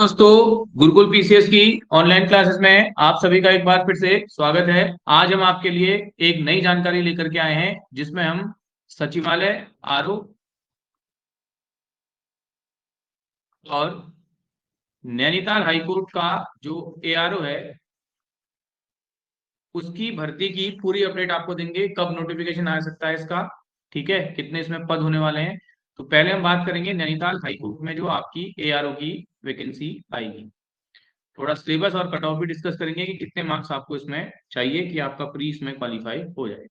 दोस्तों, गुरुकुल पीसीएस की online classes में आप सभी का एक बार फिर से स्वागत है। आज हम आपके लिए एक नई जानकारी लेकर के आए हैं जिसमें हम सचिवालय आरओ और नैनीताल हाईकोर्ट का जो एआरओ है उसकी भर्ती की पूरी अपडेट आपको देंगे। कब नोटिफिकेशन आ सकता है इसका, ठीक है, कितने इसमें पद होने वाले हैं। तो पहले हम बात करेंगे नैनीताल हाईकोर्ट में जो आपकी एआरओ की वैकेंसी आएगी। थोड़ा सिलेबस और कट ऑफ भी डिस्कस करेंगे कि कितने मार्क्स आपको इसमें चाहिए कि आपका प्री इसमें क्वालिफाई हो जाए।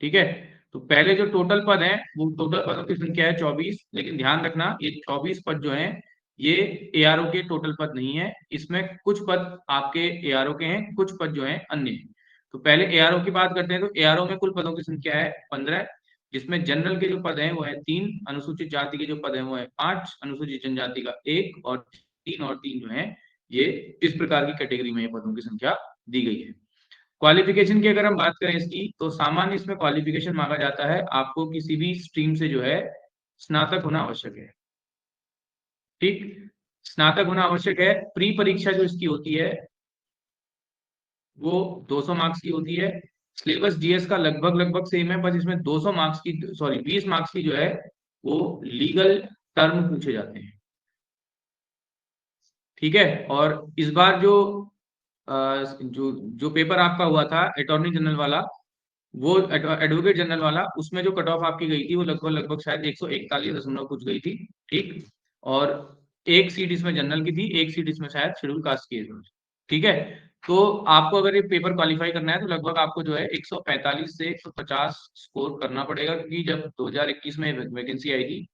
ठीक है, तो पहले जो टोटल पद है वो टोटल पदों की संख्या है 24। लेकिन ध्यान रखना, ये 24 पद जो है ये एआरओ के टोटल पद नहीं है। इसमें कुछ पद आपके एआरओ के हैं, कुछ पद जो है अन्य हैं। तो पहले एआरओ की बात करते हैं। तो एआरओ में कुल पदों की संख्या है 15, जिसमें जनरल के जो पद हैं वो है 3, अनुसूचित जाति के जो पद हैं वो है 5, अनुसूचित जनजाति का 1 और 3 जो है ये इस प्रकार की कैटेगरी में ये पदों की संख्या दी गई है। क्वालिफिकेशन की अगर हम बात करें इसकी, तो सामान्य इसमें क्वालिफिकेशन मांगा जाता है आपको किसी भी स्ट्रीम से जो है स्नातक होना आवश्यक है। ठीक, स्नातक होना आवश्यक है। प्री परीक्षा जो इसकी होती है वो 200 मार्क्स की होती है। सिलेबस जीएस का लगभग लगभग सेम है, बस इसमें 200 मार्क्स की, सॉरी 20 मार्क्स की जो है वो लीगल टर्म पूछे जाते हैं। ठीक है, और इस बार जो जो पेपर आपका हुआ था अटॉर्नी जनरल वाला, वो एडवोकेट जनरल वाला, उसमें जो कट ऑफ आपकी गई थी वो लगभग लगभग शायद 141 कुछ गई थी। ठीक, और एक सीट इसमें जनरल की थी, एक सीट इसमें शायद शेड्यूल कास्ट की है। ठीक है, तो आपको अगर ये पेपर क्वालिफाई करना है तो लगभग आपको जो है 145 से 150 स्कोर करना पड़ेगा, क्योंकि जब 2021 में वैकेंसी आई थी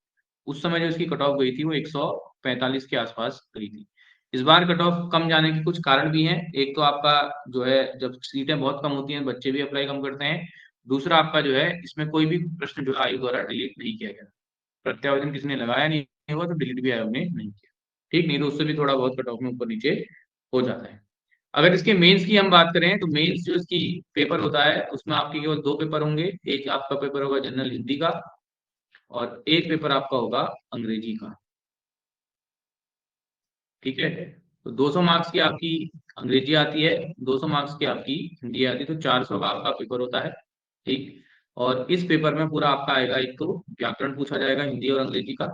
उस समय जो इसकी कट ऑफ गई थी वो 145 के आसपास गई थी। इस बार कट ऑफ कम जाने के कुछ कारण भी हैं। एक तो आपका जो है जब सीटें बहुत कम होती हैं बच्चे भी अप्लाई कम करते हैं। दूसरा आपका जो है इसमें कोई भी प्रश्न जो आयोग द्वारा डिलीट नहीं किया गया, प्रत्यावर्तन किसी ने लगाया नहीं हुआ तो डिलीट भी आयोग ने नहीं किया। ठीक, नहीं तो उससे भी थोड़ा बहुत कट ऑफ में ऊपर नीचे हो जाता है। अगर इसके मेंस की हम बात करें तो मेंस जो इसकी पेपर होता है उसमें आपके केवल दो पेपर होंगे। एक आपका पेपर होगा जनरल हिंदी का और एक पेपर आपका होगा अंग्रेजी का। ठीक है, तो 200 मार्क्स की आपकी अंग्रेजी आती है, 200 मार्क्स की आपकी हिंदी आती है, तो 400 का आपका पेपर होता है। ठीक, और इस पेपर में पूरा आपका आएगा, एक तो व्याकरण पूछा जाएगा हिंदी और अंग्रेजी का।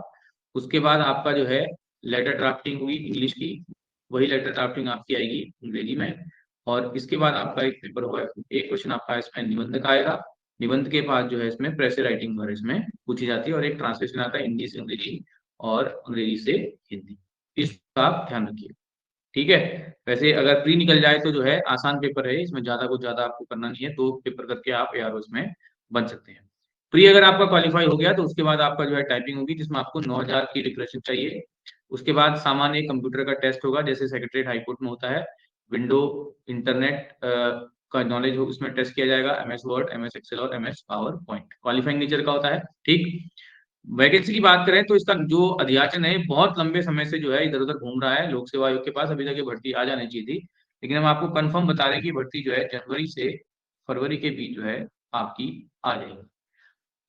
उसके बाद आपका जो है लेटर ड्राफ्टिंग हुई इंग्लिश की, वही लेटर ड्राफ्टिंग आपकी आएगी अंग्रेजी में। और इसके बाद आपका एक पेपर होगा, एक क्वेश्चन आपका इसमें निबंध का आएगा। निबंध के बाद जो है इसमें प्रेस राइटिंग वगैरह इसमें पूछी जाती है, और एक ट्रांसलेशन आता है हिंदी से अंग्रेजी और अंग्रेजी से हिंदी। इसका आप ध्यान रखिए। ठीक है, वैसे अगर प्री निकल जाए तो जो है आसान पेपर है, इसमें ज्यादा कुछ ज्यादा आपको करना नहीं है, दो पेपर करके आप एआरओ में बन सकते हैं। प्री अगर आपका क्वालिफाई हो गया तो उसके बाद आपका जो है टाइपिंग होगी, जिसमें आपको 9000 की लिटरेचर चाहिए। उसके बाद सामान्य कंप्यूटर का टेस्ट होगा, जैसे सेक्रेटरीट हाईकोर्ट में होता है। विंडो इंटरनेट का नॉलेज हो उसमें टेस्ट किया जाएगा, एमएस वर्ड, एमएस एक्सेल और MS power point qualifying nature का होता है। ठीक, वैकेंसी की बात करें तो इसका जो अध्याचन है बहुत लंबे समय से जो है इधर उधर घूम रहा है लोक सेवा आयोग के पास, अभी तक ये भर्ती आ जानी चाहिए थी। लेकिन हम आपको कंफर्म बता रहे हैं कि भर्ती जो है जनवरी से फरवरी के बीच जो है आपकी आ जाएगी।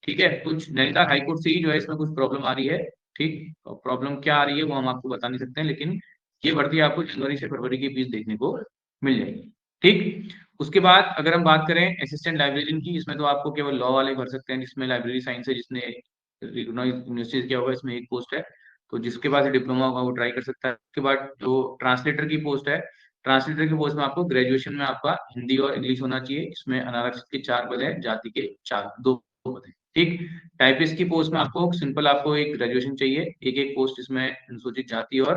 ठीक है, कुछ नैनीताल हाईकोर्ट से ही जो है इसमें कुछ प्रॉब्लम आ रही है। ठीक, और प्रॉब्लम क्या आ रही है वो हम आपको बता नहीं सकते हैं, लेकिन ये भर्ती आपको जनवरी से फरवरी के बीच देखने को मिल जाएगी। ठीक, उसके बाद अगर हम बात करें असिस्टेंट लाइब्रेरियन की, इसमें तो आपको केवल लॉ वाले भर सकते हैं, जिसमें लाइब्रेरी साइंस है, जिसने यूनिवर्सिटी किया होगा, इसमें एक पोस्ट है। तो जिसके पास डिप्लोमा होगा वो ट्राई कर सकता है। उसके बाद जो ट्रांसलेटर की पोस्ट है, ट्रांसलेटर की पोस्ट में आपको ग्रेजुएशन में आपका हिंदी और इंग्लिश होना चाहिए। इसमें अनारक्षित के 4 पद है, जाति के 2 पद है। ठीक, टाइपिस्ट की पोस्ट में आपको सिंपल आपको एक ग्रेजुएशन चाहिए। एक एक पोस्ट इसमें अनुसूचित जाति और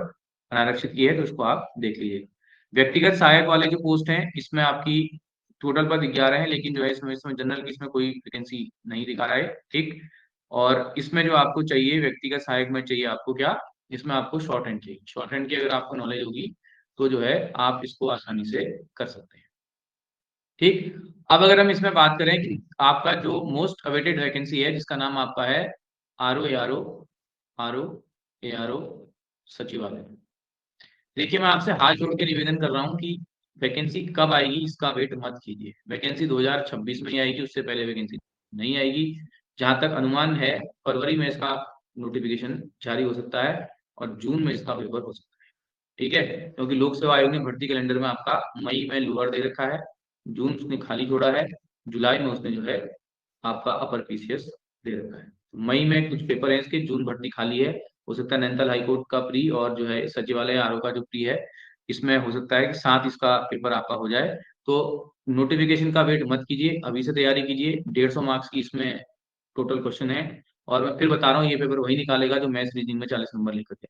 अनारक्षित की है, तो उसको आप देख लीजिए। व्यक्तिगत सहायक वाले जो पोस्ट हैं इसमें आपकी टोटल पद 11 है, लेकिन जो है इसमें इसमें जनरल की इसमें कोई वैकेंसी नहीं दिखा रहा है। ठीक, और इसमें जो आपको चाहिए व्यक्तिगत सहायक में चाहिए आपको क्या, इसमें आपको शॉर्ट हैंड चाहिए। शॉर्ट हैंड की अगर आपको नॉलेज होगी तो जो है आप इसको आसानी से कर सकते हैं। ठीक, अब अगर हम इसमें बात करें कि आपका जो मोस्ट अवेटेड वैकेंसी है जिसका नाम आपका है आरओ एआरओ, आरओ एआरओ सचिवालय। देखिए, मैं आपसे हाथ जोड़ के निवेदन कर रहा हूँ कि वैकेंसी कब आएगी इसका वेट मत कीजिए। वैकेंसी 2026 में ही आएगी, उससे पहले वैकेंसी नहीं आएगी। जहां तक अनुमान है फरवरी में इसका नोटिफिकेशन जारी हो सकता है और जून में इसका पेपर हो सकता है। ठीक है, क्योंकि लोक सेवा आयोग ने भर्ती कैलेंडर में आपका मई में लोअर दे रखा है, जून उसने खाली छोड़ा है, जुलाई में उसने जो है आपका अपर पीसीएस दे रखा है। मई में कुछ पेपर है इसके, जून भर्ती खाली है, हो सकता है नैनीताल हाईकोर्ट का प्री और जो है सचिवालय आरओ का जो प्री है, इसमें हो सकता है कि साथ इसका पेपर आपका हो जाए। तो नोटिफिकेशन का वेट मत कीजिए, अभी से तैयारी कीजिए। 150 मार्क्स की इसमें टोटल क्वेश्चन है, और मैं फिर बता रहा हूँ ये पेपर वही निकालेगा जो मैथ्स रीजनिंग में 40 नंबर लेकर के।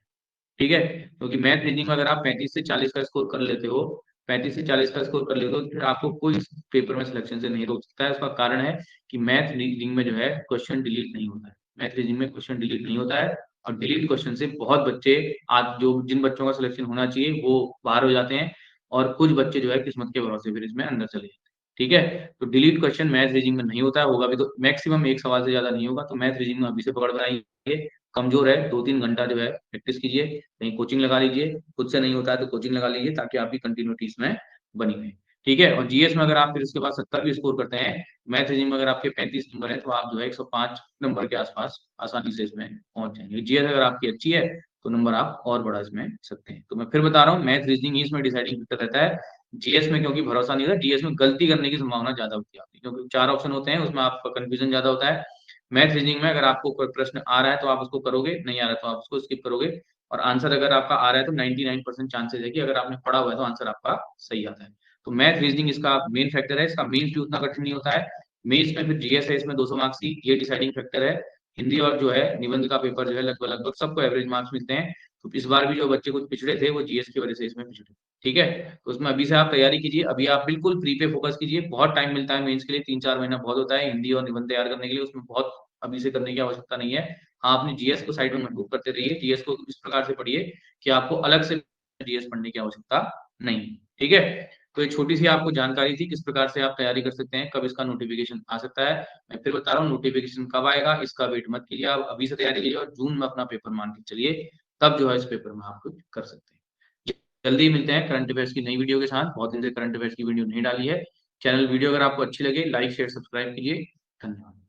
ठीक है, क्योंकि मैथ रीजनिंग में अगर आप 35 से 40 का स्कोर कर लेते हो, 35 से 40 का स्कोर कर लेते हो, तो फिर आपको कोई पेपर में सिलेक्शन से नहीं रोक सकता है। उसका कारण है कि मैथ रीजनिंग में जो है क्वेश्चन डिलीट नहीं होता है, मैथ रीजनिंग में क्वेश्चन डिलीट नहीं होता है, और डिलीट क्वेश्चन से बहुत बच्चे, आज जो जिन बच्चों का सिलेक्शन होना चाहिए वो बाहर हो जाते हैं, और कुछ बच्चे जो है किस्मत के भरोसे फिर इसमें अंदर चले जाते हैं। ठीक है, तो डिलीट क्वेश्चन मैथ रीजनिंग में नहीं होता है, होगा भी तो मैक्सिमम एक सवाल से ज्यादा नहीं होगा। तो मैथ रीजनिंग में अभी से पकड़ बनाइए, कमजोर है 2-3 घंटा जो है प्रैक्टिस कीजिए, कहीं कोचिंग लगा लीजिए, खुद से नहीं होता है तो कोचिंग लगा लीजिए, ताकि आपकी कंटिन्यूटी इसमें बनी रहे। ठीक है, और जीएस में अगर आप फिर उसके बाद 70 भी स्कोर करते हैं, मैथ रीजनिंग में अगर आपके 35 नंबर है, तो आप जो है 105 नंबर के आसपास आसानी से इसमें पहुंच जाएंगे। जीएस अगर आपकी अच्छी है तो नंबर आप और बढ़ा इसमें सकते हैं। तो मैं फिर बता रहा हूँ, मैथ रीजनिंग ही इसमें डिसाइडिंग फैक्टर रहता है। जीएस में क्योंकि भरोसा नहीं रहता, जीएस में गलती करने की संभावना ज्यादा होती है आपकी, क्योंकि 4 ऑप्शन होते हैं, उसमें आपका कंफ्यूजन ज्यादा होता है। मैथ रीजनिंग में अगर आपको कोई प्रश्न आ रहा है तो आप उसको करोगे, नहीं आ रहा है तो आप उसको स्किप करोगे, और आंसर अगर आपका आ रहा है तो 99% चांसेस है कि अगर आपने पढ़ा हुआ है तो आंसर आपका सही आता है। तो मैथ रीजनिंग इसका मेन फैक्टर है, इसका मेन्स भी उतना कठिन नहीं होता है। मेन्स में फिर जीएस है, इसमें 200 मार्क्स की, ये डिसाइडिंग फैक्टर है। हिंदी और जो है निबंध का पेपर जो है लगभग लगभग सबको एवरेज मार्क्स मिलते हैं। तो इस बार भी जो बच्चे कुछ पिछड़े थे वो जीएस की वजह से इसमें पिछड़े। ठीक है, तो उसमें अभी से आप तैयारी कीजिए, अभी आप बिल्कुल प्री पे फोकस कीजिए, बहुत टाइम मिलता है मेंस के लिए, 3-4 महीना बहुत होता है हिंदी और निबंध तैयार करने के लिए, उसमें बहुत अभी से करने की आवश्यकता नहीं है। हाँ, अपनी जीएस को साइड में मजबूत करते रहिए, जीएस को इस प्रकार से पढ़िए कि आपको अलग से जीएस पढ़ने की आवश्यकता नहीं। ठीक है, तो एक छोटी सी आपको जानकारी थी किस प्रकार से आप तैयारी कर सकते हैं, कब इसका नोटिफिकेशन आ सकता है। मैं फिर बता रहा हूँ नोटिफिकेशन कब आएगा, इसका वेट मत कीजिए, आप अभी से तैयारी कीजिए, और जून में अपना पेपर मान के चलिए, तब जो है इस पेपर में आप कुछ कर सकते हैं। जल्दी मिलते हैं करंट अफेयर्स की नई वीडियो के साथ, बहुत दिन से करंट अफेयर्स की वीडियो नहीं डाली है। चैनल वीडियो अगर आपको अच्छी लगे, लाइक शेयर सब्सक्राइब कीजिए। धन्यवाद।